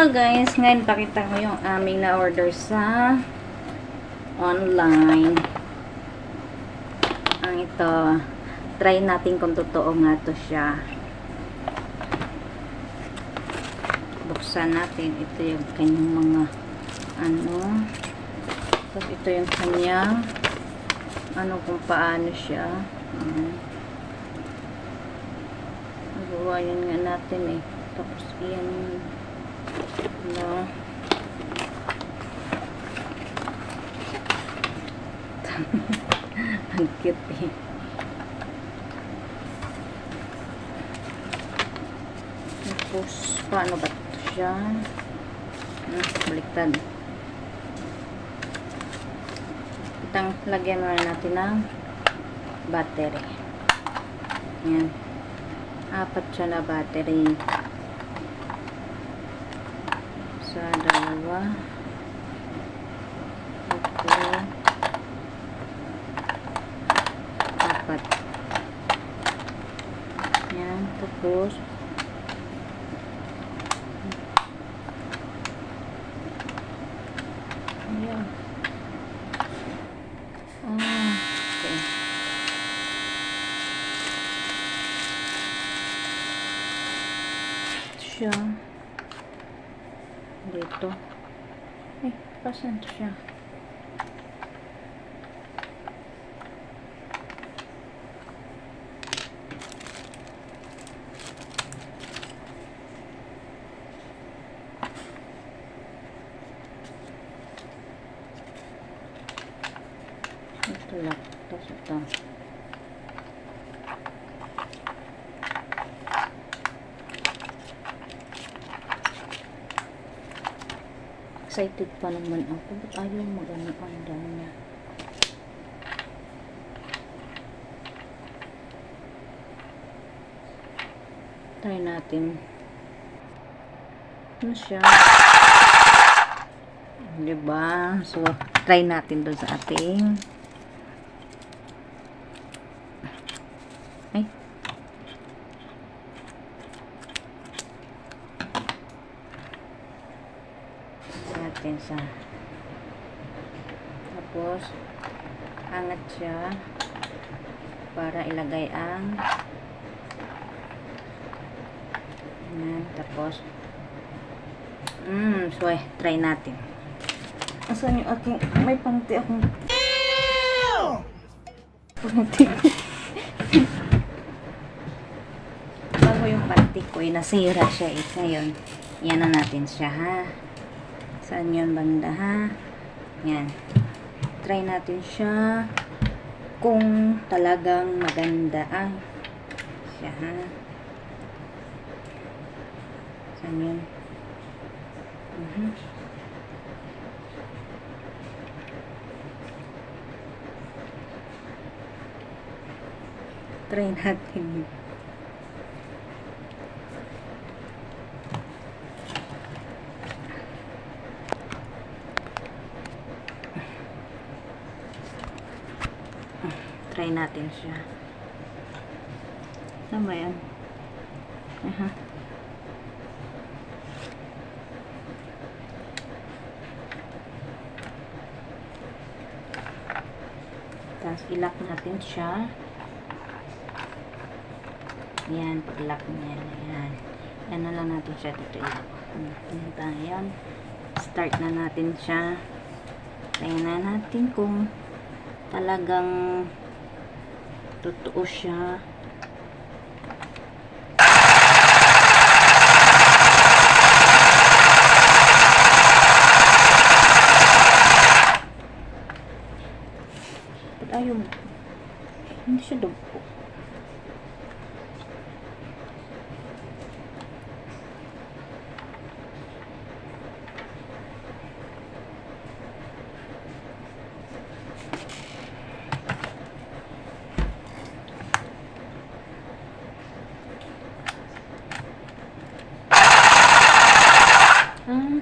Hello guys, ngayon pakita ko yung aming na-order sa online. Ang ito, try natin kung totoo nga to siya. Buksan natin. Ito yung kanyang mga tapos ito yung kanyang kung paano siya. Nagawa yun nga natin eh. Tapos yan ang cute eh. Tapos paano ba ito siya? Baliktad. Itang lagyan muna natin ng battery. Yan. 4 siya na battery. Sa 2. Ito. 4. Yan. Tapos ayan. Okay. Siya dito. Pasan siya? Ito lang. Tapos ito. Excited pa naman ako. Ba't ayaw mag-ano-ano niya? Try natin. Ano siya? Diba? So, try natin doon sa ating natin sa tapos angat siya para ilagay ang yan, tapos so try natin. Asan yung aking may panty akong panty bago yung panty ko nasira siya ngayon yan na natin siya ha. Saan yun banda ha? Yan. Try natin siya kung talagang maganda siya ha. Saan yun? Try natin. Try natin siya. Ano ba yan? Tapos ilock natin siya. Yan, pag-lock niya. Yan. Yan na lang natin siya dito ilock. Yan. Start na natin siya. Tingnan na natin kung talagang totoo siya. Ba't ayaw mo? Hindi siya dugo.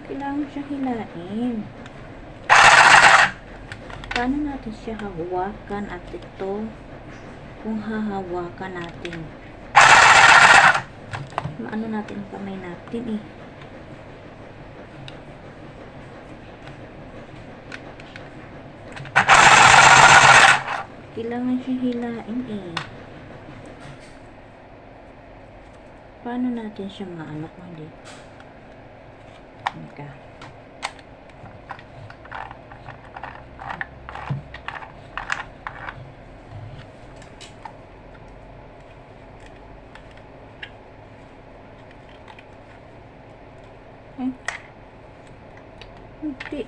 Kailangan siya hilain. Paano natin siya hawakan at ito kung hahawakan natin? Maano natin ang kamay natin eh. Kailangan siya hilain eh. Paano natin siya maano kung hindi? Teka. Eh? Hindi.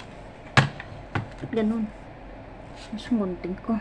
Ganun. Mas ngunting ko.